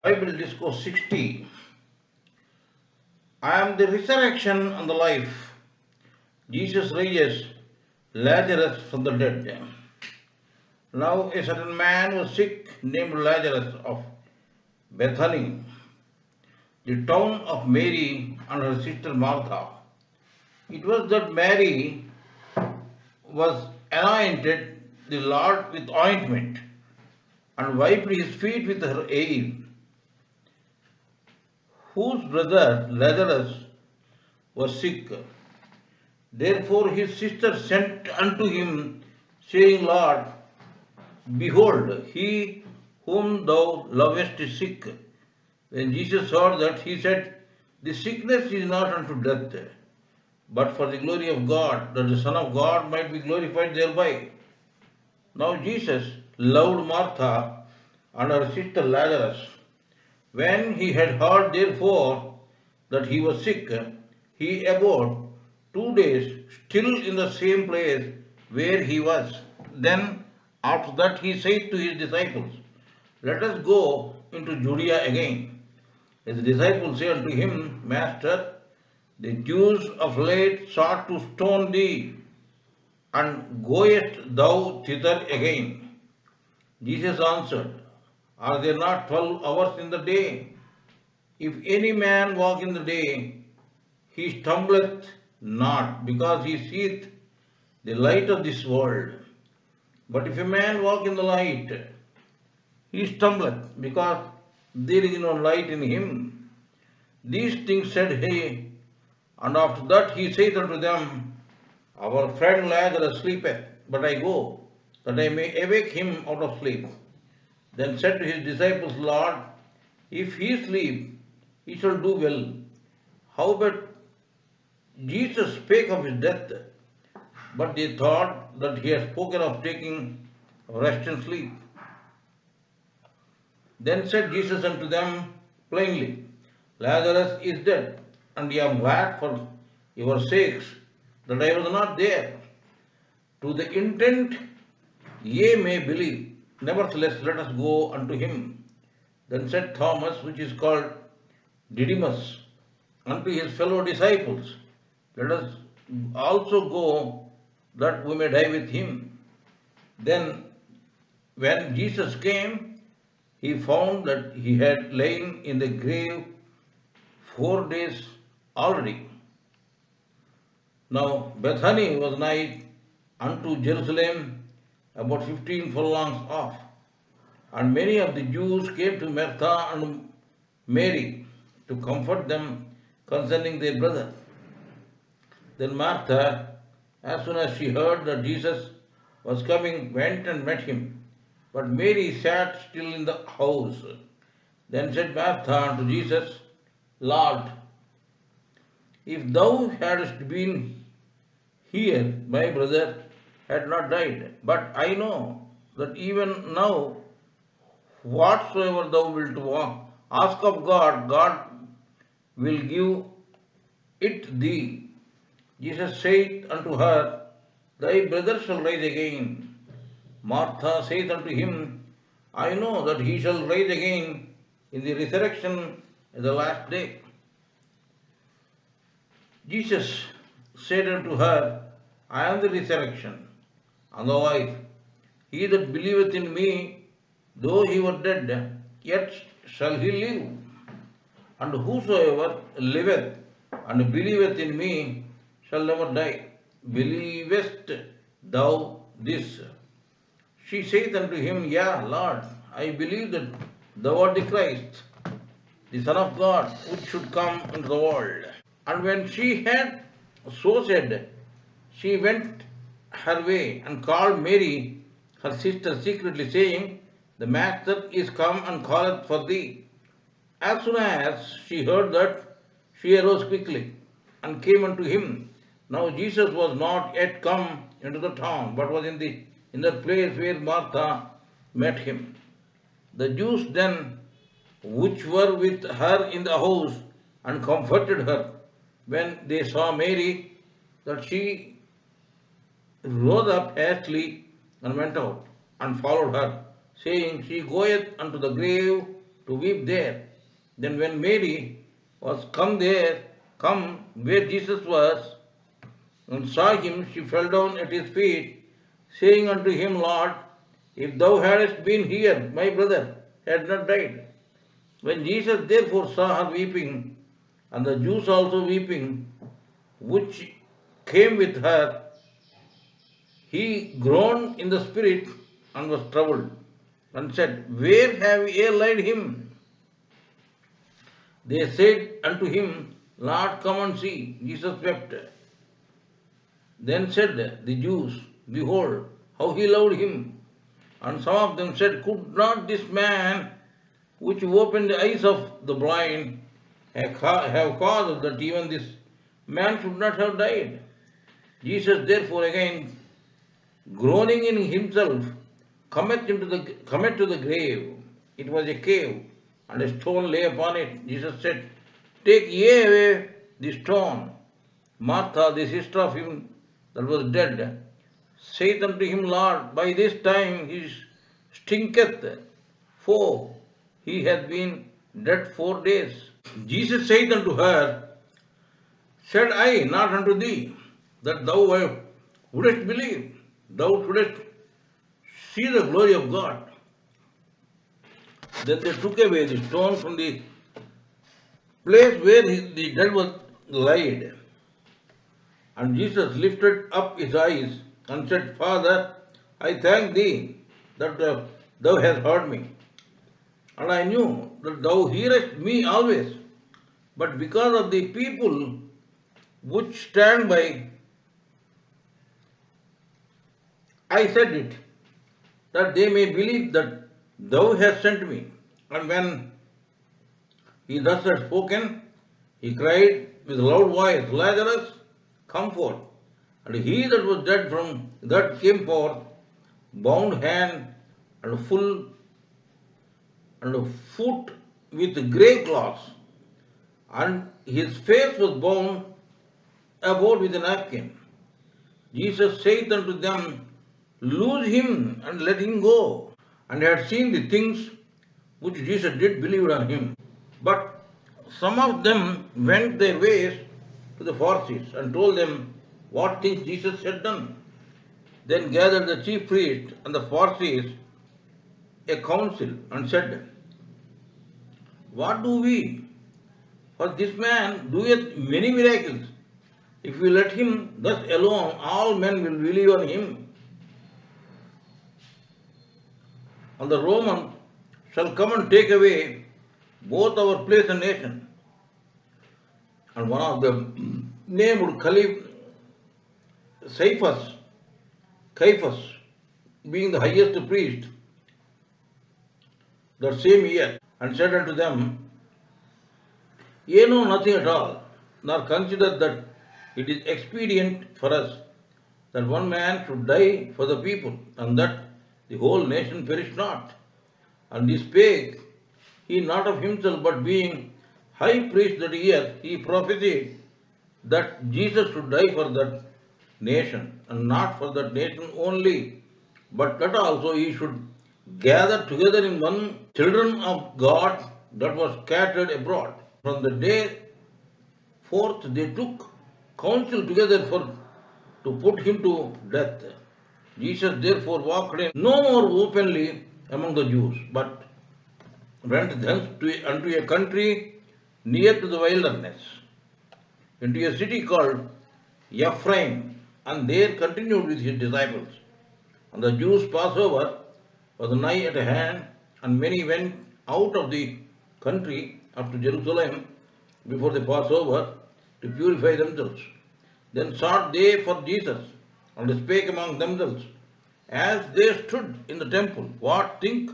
Bible Discourse 60. I am the resurrection and the life. Jesus raises Lazarus from the dead. Now a certain man was sick named Lazarus of Bethany, the town of Mary and her sister Martha. It was that Mary was anointed the Lord with ointment and wiped his feet with her hair, whose brother Lazarus was sick. Therefore his sister sent unto him, saying, Lord, behold, he whom thou lovest is sick. When Jesus heard that, he said, the sickness is not unto death, but for the glory of God, that the Son of God might be glorified thereby. Now Jesus loved Martha and her sister Lazarus. When he had heard therefore that he was sick, he abode 2 days still in the same place where he was. Then after that he said to his disciples, let us go into Judea again. His disciples say unto him, Master, the Jews of late sought to stone thee, and goest thou thither again? Jesus answered, are there not 12 hours in the day? If any man walk in the day, he stumbleth not, because he seeth the light of this world. But if a man walk in the light, he stumbleth, because there is no light in him. These things said he, and after that he saith unto them, our friend Lazarus sleepeth, but I go, that I may awake him out of sleep. Then said to his disciples, Lord, if he sleep, he shall do well. Howbeit Jesus spake of his death, but they thought that he had spoken of taking rest and sleep. Then said Jesus unto them plainly, Lazarus is dead, and ye are glad for your sakes that I was not there, to the intent ye may believe. Nevertheless, let us go unto him. Then said Thomas, which is called Didymus, unto his fellow disciples, let us also go, that we may die with him. Then, when Jesus came, he found that he had lain in the grave 4 days already. Now Bethany was nigh unto Jerusalem, about 15 furlongs off. And many of the Jews came to Martha and Mary to comfort them concerning their brother. Then Martha, as soon as she heard that Jesus was coming, went and met him. But Mary sat still in the house. Then said Martha unto Jesus, Lord, if thou hadst been here, my brother had not died. But I know that even now, whatsoever thou wilt ask of God, God will give it thee. Jesus saith unto her, thy brother shall rise again. Martha saith unto him, I know that he shall rise again in the resurrection in the last day. Jesus said unto her, I am the resurrection and the life. He that believeth in me, though he were dead, yet shall he live. And whosoever liveth and believeth in me shall never die. Believest thou this? She saith unto him, Yea, Lord, I believe that thou art the Christ, the Son of God, which should come into the world. And when she had so said, she went her way and called Mary, her sister, secretly, saying, the Master is come and calleth for thee. As soon as she heard that, she arose quickly and came unto him. Now Jesus was not yet come into the town, but was in the place where Martha met him. The Jews then, which were with her in the house, and comforted her, when they saw Mary, that she rose up hastily and went out, and followed her, saying, she goeth unto the grave to weep there. Then when Mary was come where Jesus was, and saw him, she fell down at his feet, saying unto him, Lord, if thou hadst been here, my brother had not died. When Jesus therefore saw her weeping, and the Jews also weeping, which came with her, he groaned in the spirit and was troubled, and said, Where have ye laid him? They said unto him, Lord, come and see. Jesus wept. Then said the Jews, Behold, how he loved him. And some of them said, Could not this man, which opened the eyes of the blind, have caused that even this man should not have died? Jesus therefore again, groaning in himself, cometh to the grave. It was a cave, and a stone lay upon it. Jesus said, Take ye away the stone. Martha, the sister of him that was dead, saith unto him, Lord, by this time he stinketh, for he hath been dead 4 days. Jesus saith unto her, Said I not unto thee, that thou wouldest believe? Thou shouldest see the glory of God. Then they took away the stone from the place where the dead was laid. And Jesus lifted up his eyes and said, Father, I thank thee that thou hast heard me. And I knew that thou hearest me always. But because of the people which stand by, I said it, that they may believe that thou hast sent me. And when he thus had spoken, he cried with a loud voice, Lazarus, come forth. And he that was dead from that came forth, bound hand and full and foot with grey cloths, and his face was bound about with a napkin. Jesus saith unto them, Loose him and let him go. And had seen the things which Jesus did believe on him. But some of them went their ways to the Pharisees and told them what things Jesus had done. Then gathered the chief priests and the Pharisees a council and said, What do we? For this man doeth many miracles. If we let him thus alone, all men will believe on him. And the Romans shall come and take away both our place and nation. And one of them, named Caiaphas, being the highest priest, that same year, and said unto them, Ye know nothing at all, nor consider that it is expedient for us that one man should die for the people, and that the whole nation perish not. And this spake he not of himself, but being high priest that year, he prophesied that Jesus should die for that nation, and not for that nation only, but that also he should gather together in one children of God that was scattered abroad. From the day forth they took counsel together to put him to death. Jesus therefore walked in no more openly among the Jews, but went thence unto a country near to the wilderness, into a city called Ephraim, and there continued with his disciples. And the Jews' Passover was nigh at hand, and many went out of the country up to Jerusalem before the Passover to purify themselves. Then sought they for Jesus, and spake among themselves, as they stood in the temple, What think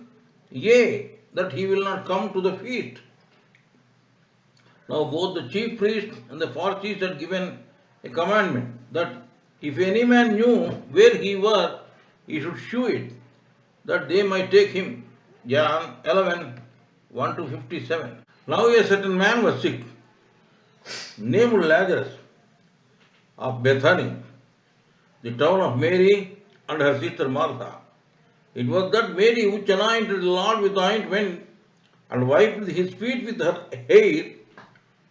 ye, that he will not come to the feast? Now both the chief priests and the Pharisees had given a commandment that if any man knew where he was, he should shew it, that they might take him. John 11, 1 to 57. Now a certain man was sick, named Lazarus, of Bethany, the town of Mary and her sister Martha. It was that Mary which anointed the Lord with ointment and wiped his feet with her hair,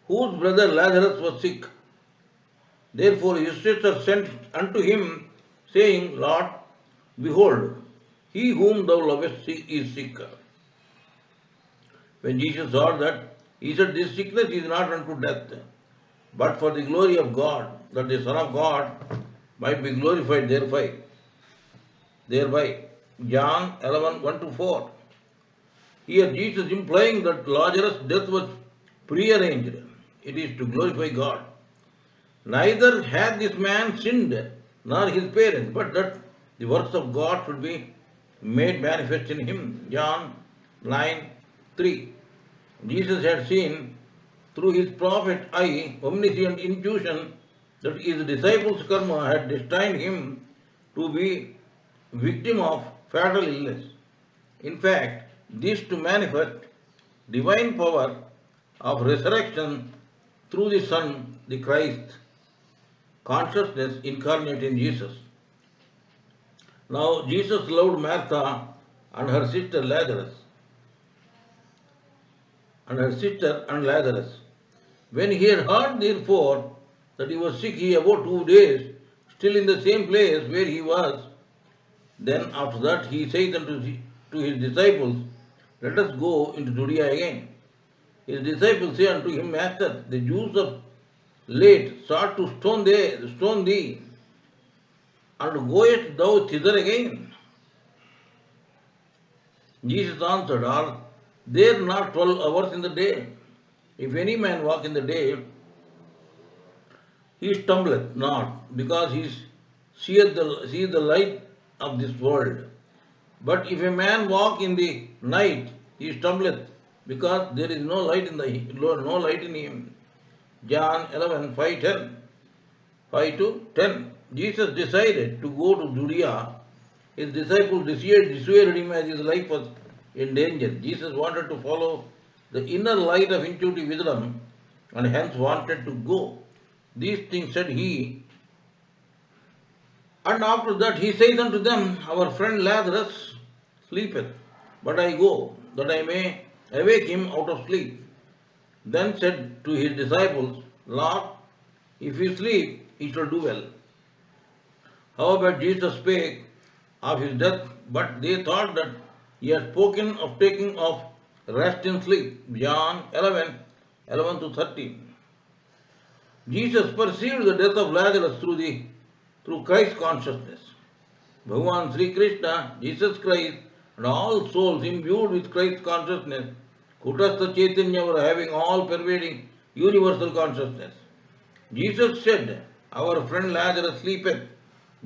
whose brother Lazarus was sick. Therefore his sister sent unto him, saying, Lord, behold, he whom thou lovest is sick. When Jesus saw that, he said, This sickness is not unto death, but for the glory of God, that the Son of God might be glorified thereby. John 11, 1-4. Here Jesus implying that Lazarus' death was prearranged. It is to glorify God. Neither had this man sinned, nor his parents, but that the works of God should be made manifest in him. John 9:3. Jesus had seen through his prophet eye, omniscient intuition, that his disciples' karma had destined him to be victim of fatal illness. In fact, this to manifest divine power of resurrection through the Son, the Christ, consciousness incarnate in Jesus. Now, Jesus loved Martha and her sister Lazarus, When he had heard, therefore, that he was sick, he about 2 days, still in the same place where he was. Then after that he said to his disciples, Let us go into Judea again. His disciples say unto him, Master, the Jews of late sought to stone thee, and goest thou thither again? Jesus answered, Are there not 12 hours in the day? If any man walk in the day, he stumbleth not, because he seeth the light of this world. But if a man walk in the night, he stumbleth, because there is no light in him. John 11, 5 to 10. Jesus decided to go to Judea. His disciples dissuaded him as his life was in danger. Jesus wanted to follow the inner light of intuitive wisdom and hence wanted to go. These things said he, and after that he saith unto them, Our friend Lazarus sleepeth, but I go, that I may awake him out of sleep. Then said to his disciples, Lord, if he sleep, he shall do well. However, Jesus spake of his death, but they thought that he had spoken of taking of rest in sleep. John 11, 11 to 13. Jesus perceived the death of Lazarus through Christ's consciousness. Bhagavan Sri Krishna, Jesus Christ, and all souls imbued with Christ's consciousness, Kutastha Chaitanya, were having all pervading universal consciousness. Jesus said, Our friend Lazarus sleepeth.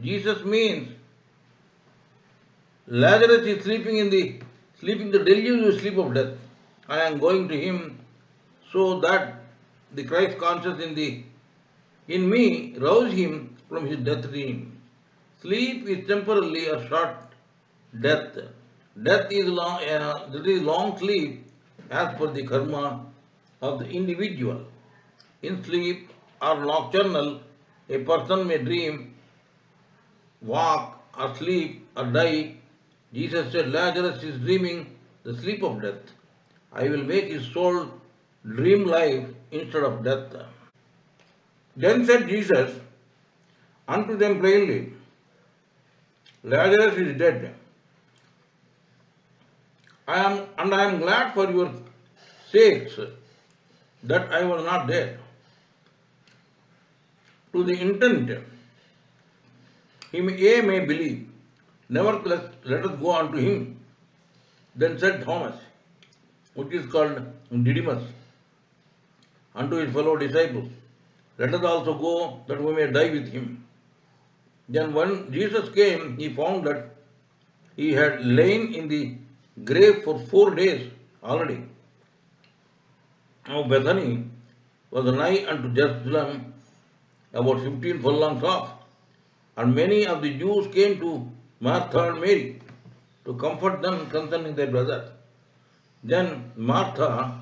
Jesus means Lazarus is sleeping the delirious sleep of death. I am going to him so that the Christ consciousness in me rouse him from his death dream. Sleep is temporarily a short death. Death is long sleep as per the karma of the individual. In sleep or nocturnal, a person may dream, walk, or sleep, or die. Jesus said, Lazarus is dreaming the sleep of death. I will make his soul dream life instead of death. Then said Jesus unto them plainly, Lazarus is dead. I am glad for your sakes that I was not there. To the intent he may believe. Nevertheless, let us go unto him. Then said Thomas, which is called Didymus, unto his fellow disciples, Let us also go that we may die with him. Then when Jesus came, he found that he had lain in the grave for 4 days already. Now Bethany was nigh unto Jerusalem, about 15 furlongs off, and many of the Jews came to Martha and Mary to comfort them concerning their brother. Then Martha,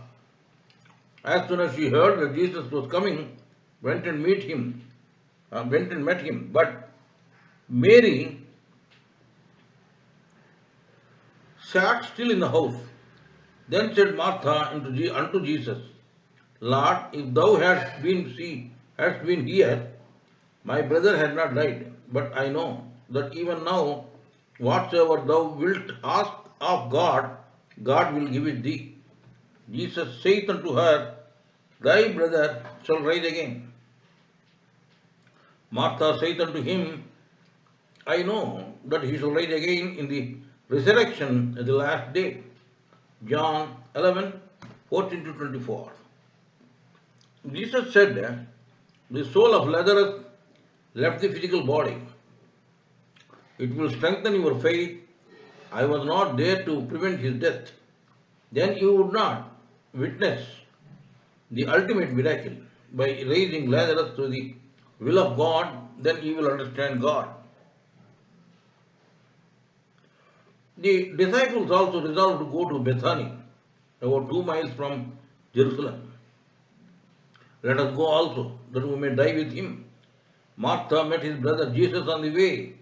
as soon as she heard that Jesus was coming, went and met him. But Mary sat still in the house. Then said Martha unto Jesus, Lord, if thou hadst been here, my brother had not died. But I know that even now, whatsoever thou wilt ask of God, God will give it thee. Jesus saith unto her, Thy brother shall rise again. Martha saith unto him, I know that he shall rise again in the resurrection at the last day. John 11:14 to 24. Jesus said, The soul of Lazarus left the physical body. It will strengthen your faith. I was not there to prevent his death. Then you would not witness the ultimate miracle. By raising Lazarus to the will of God, then you will understand God. The disciples also resolved to go to Bethany, about 2 miles from Jerusalem. Let us go also, that we may die with him. Martha met his brother Jesus on the way.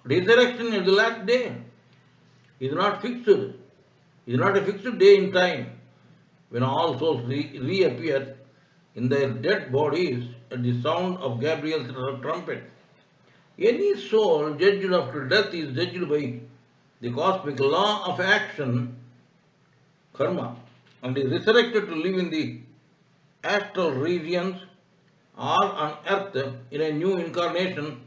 Resurrection is the last day. It is not fixed. It is not a fixed day in time when all souls reappear in their dead bodies at the sound of Gabriel's trumpet. Any soul judged after death is judged by the cosmic law of action, karma, and is resurrected to live in the astral regions or on earth in a new incarnation.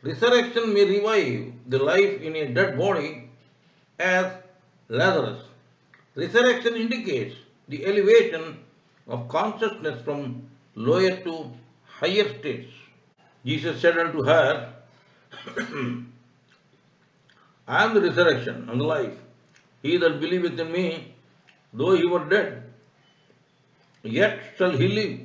Resurrection may revive the life in a dead body as Lazarus. Resurrection indicates the elevation of consciousness from lower to higher states. Jesus said unto her, I am the resurrection and the life. He that believeth in me, though he were dead, yet shall he live.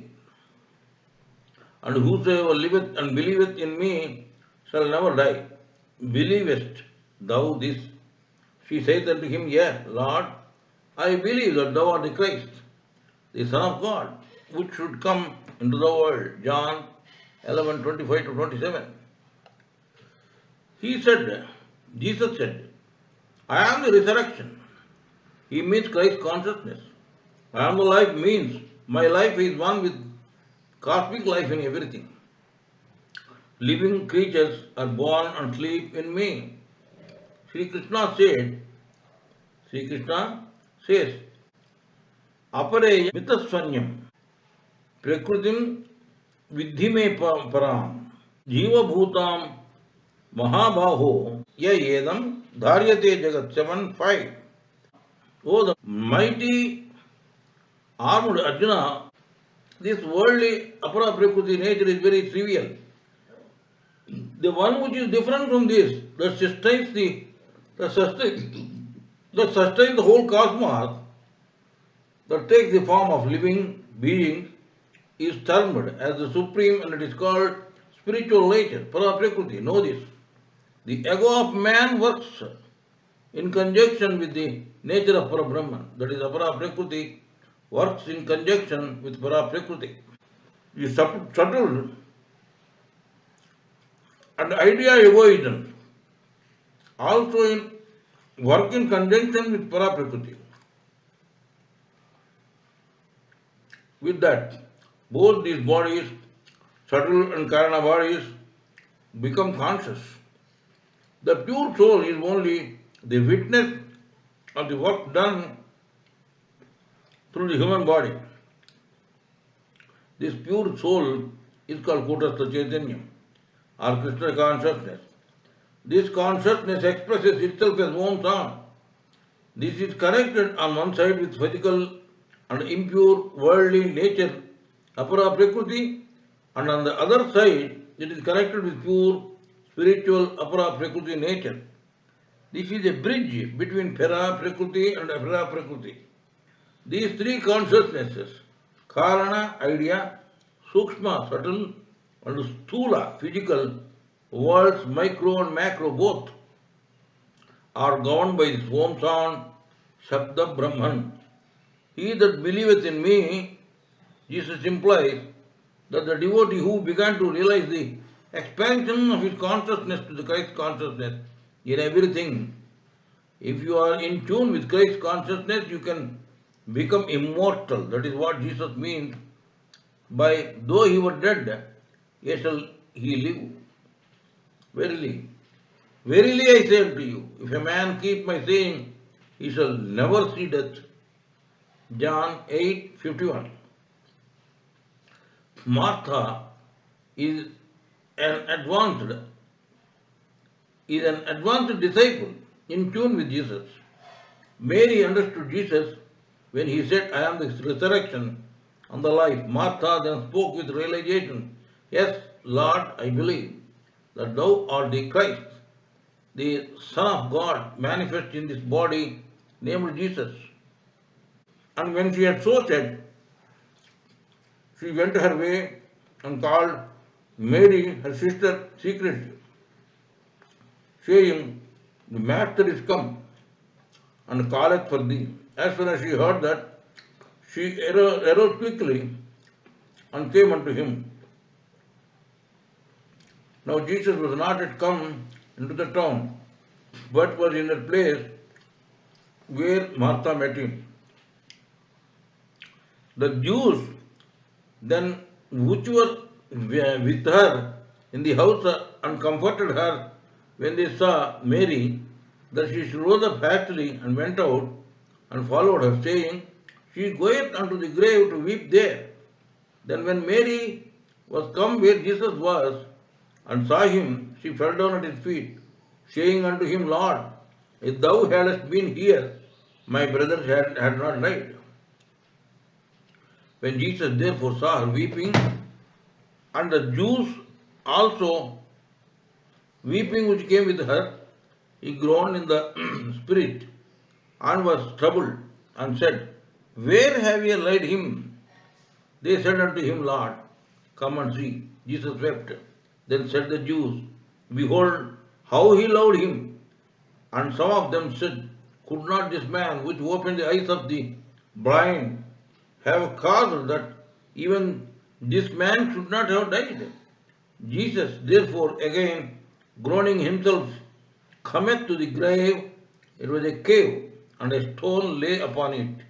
And whosoever liveth and believeth in me shall never die. Believest thou this? She saith unto him, Yea, Lord, I believe that thou art the Christ, the Son of God, which should come into the world. John 11:25 to 27. Jesus said, I am the resurrection. He means Christ consciousness. I am the life means my life is one with cosmic life in everything. Living creatures are born and sleep in me. Sri Krishna says, Apareya mitaswanyam prakritim vidhi me param jiva bhutam mahabaho ya yedam dharyate jagat 7:5. Oh, the mighty armed Arjuna, this worldly apara prakriti nature is very trivial. The one which is different from this, that sustains the whole cosmos, that takes the form of living beings, is termed as the supreme, and it is called spiritual nature, para-prakriti. Know this. The ego of man works in conjunction with the nature of Parabrahman, that is, apara-prakriti works in conjunction with para-prakriti. The subtle and idea egoism also work in conjunction with para-prakriti. With that, both these bodies, subtle and karana bodies, become conscious. The pure soul is only the witness of the work done through the human body. This pure soul is called Kutastha Chaitanya or Krishna consciousness. This consciousness expresses itself as Om Sound. This is connected on one side with physical and impure worldly nature, apara prakriti, and on the other side it is connected with pure spiritual apara prakriti nature. This is a bridge between para prakriti and apara prakriti. These three consciousnesses, karana, idea, sukshma, subtle, and sthula, physical, worlds, micro and macro both, are governed by this Om Sound, Shabda Brahman. He that believeth in me, Jesus implies that the devotee who began to realize the expansion of his consciousness to the Christ consciousness in everything If you are in tune with Christ's consciousness, you can become immortal. That is what Jesus means by though he were dead, yet shall he live. Verily, verily I say unto you, if a man keep my saying, he shall never see death. John 8:51. Martha is an advanced disciple in tune with Jesus. Mary understood Jesus when he said, I am the resurrection and the life. Martha then spoke with realization, yes, Lord, I believe that thou art the Christ, the Son of God, manifest in this body, named Jesus. And when she had so said, she went her way and called Mary, her sister, secretly, saying, the Master is come and calleth for thee. As soon as she heard that, she arose quickly and came unto him. Now Jesus was not yet come into the town, but was in a place where Martha met him. The Jews then, which were with her in the house and comforted her when they saw Mary, that she rose up hastily and went out and followed her, saying, she goeth unto the grave to weep there. Then when Mary was come where Jesus was, and saw him, she fell down at his feet, saying unto him, Lord, if thou hadst been here, my brother had not died. When Jesus therefore saw her weeping, and the Jews also weeping which came with her, he groaned in the spirit, and was troubled, and said, where have ye laid him? They said unto him, Lord, come and see. Jesus wept. Then said the Jews, behold, how he loved him. And some of them said, could not this man which opened the eyes of the blind have caused that even this man should not have died? Jesus therefore again groaning himself cometh to the grave. It was a cave, and a stone lay upon it.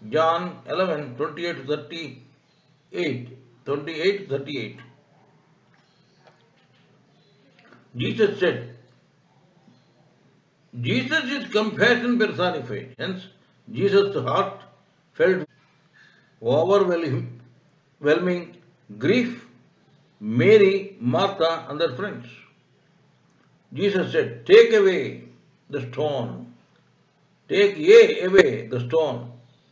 John 11:28-38. Jesus said, Jesus is compassion personified. Hence, Jesus' heart felt overwhelming grief. Mary, Martha, and their friends. Jesus said, take away the stone. Take ye away the stone.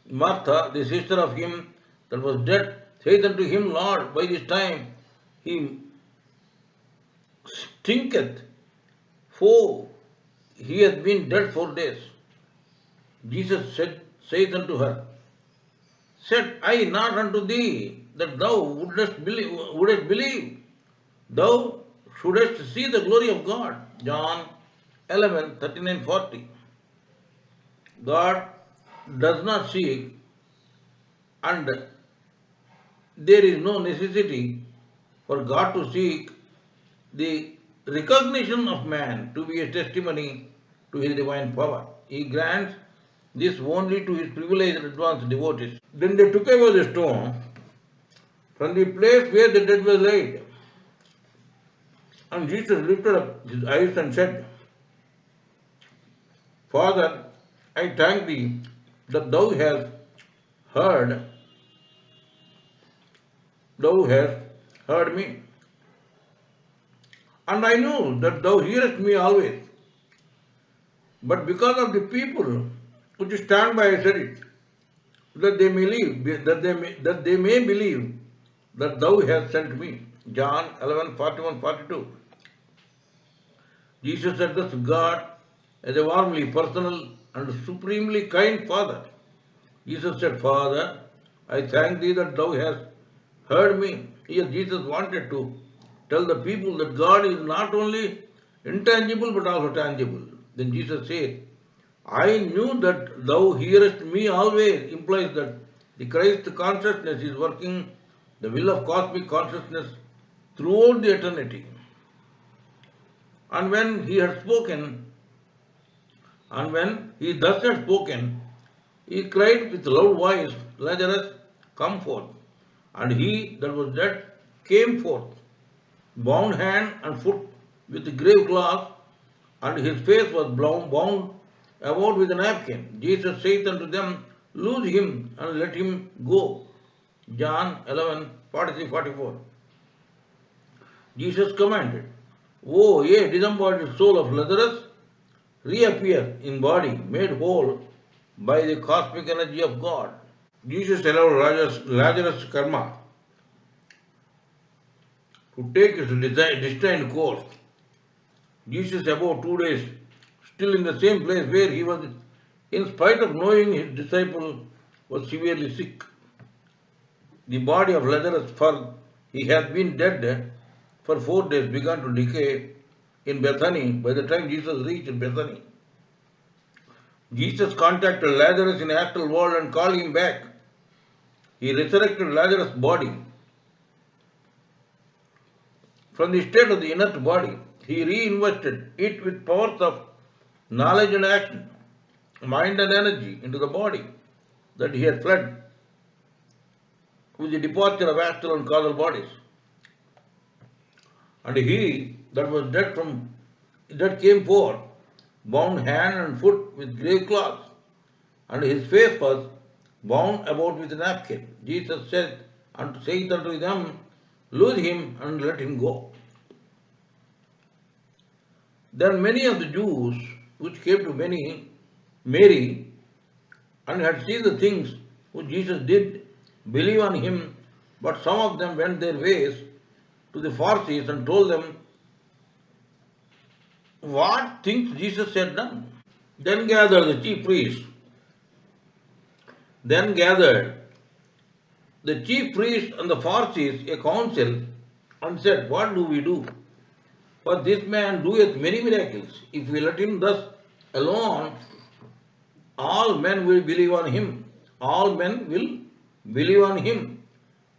Martha, the sister of him that was dead, saith unto him, Lord, by this time he stinketh, for he hath been dead 4 days. Jesus saith unto her, said I not unto thee that thou wouldest believe? Thou shouldest see the glory of God. John 11:39-40. God does not seek, and there is no necessity for God to seek the recognition of man to be a testimony to his divine power. He grants this only to his privileged advanced devotees. Then they took away the stone from the place where the dead was laid. And Jesus lifted up his eyes and said, Father, I thank thee that heard thou hast heard me. And I know that thou hearest me always. But because of the people which stand by, I said it, that they may live, that they may believe that thou hast sent me. John 11:41-42. Jesus said thus, God as a warmly personal and supremely kind Father. Jesus said, Father, I thank thee that thou hast heard me. Here Jesus wanted to tell the people that God is not only intangible but also tangible. Then Jesus said, I knew that thou hearest me always, implies that the Christ consciousness is working the will of cosmic consciousness throughout the eternity. And when he had spoken, And when he thus had spoken, he cried with loud voice, Lazarus, come forth. And he that was dead came forth, bound hand and foot with grave cloth, and his face was bound about with a napkin. Jesus saith unto them, loose him and let him go. John 11:43-44. Jesus commanded, O ye disembodied soul of Lazarus, reappear in body, made whole by the cosmic energy of God. Jesus allowed Lazarus' karma to take its destined course. Jesus, about 2 days, still in the same place where he was, in spite of knowing his disciple was severely sick. The body of Lazarus, for he had been dead for 4 days, began to decay in Bethany. By the time Jesus reached Bethany, Jesus contacted Lazarus in the astral world and called him back. He resurrected Lazarus' body from the state of the inert body. He reinvested it with powers of knowledge and action, mind and energy into the body that he had fled with the departure of astral and causal bodies. And he that was dead came forth, bound hand and foot with grave cloths, and his face was bound about with a napkin. Jesus saith unto them, loose him and let him go. Then many of the Jews which came to Mary and had seen the things which Jesus did believe on him, but some of them went their ways to the Pharisees and told them what things Jesus had done. Then gathered the chief priests and the Pharisees a council and said, what do we do? For this man doeth many miracles. If we let him thus alone, all men will believe on him. All men will believe on him.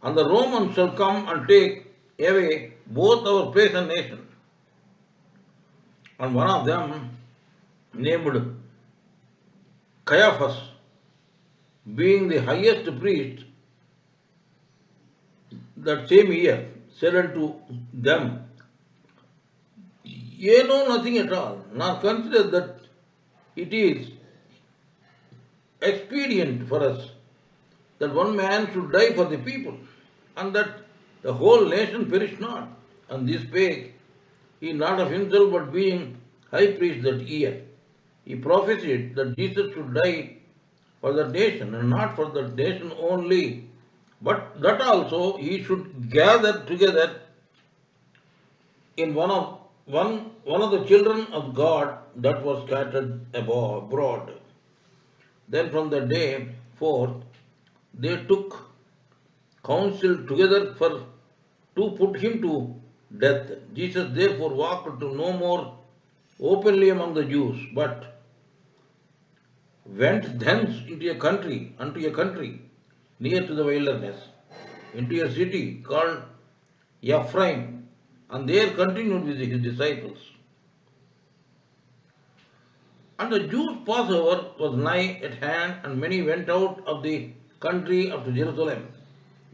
And the Romans shall come and take away both our place and nation. And one of them, named Caiaphas, being the highest priest that same year, said unto them, Ye know nothing at all, nor consider that it is expedient for us that one man should die for the people, and that the whole nation perish not. And this spake he not of himself, but being high priest that year. He prophesied that Jesus should die for the nation, and not for the nation only, but that also he should gather together in one of the children of God that was scattered abroad. Then from the day forth they took counsel together to put him to death. Jesus therefore walked to no more openly among the Jews, but went thence unto a country near to the wilderness, into a city called Ephraim, and there continued with his disciples. And the Jews' Passover was nigh at hand, and many went out of the country up to Jerusalem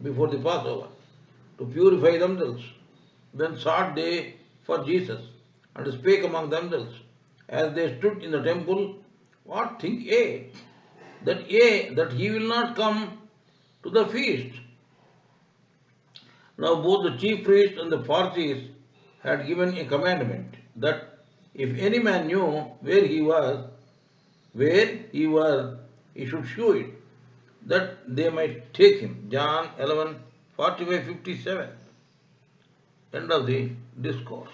before the Passover to purify themselves. Then sought they for Jesus, and spake among themselves, as they stood in the temple, what think ye? That he will not come to the feast. Now both the chief priests and the Pharisees had given a commandment that if any man knew where he was, he should shew it, that they might take him. John 11:45-57. End of the discourse.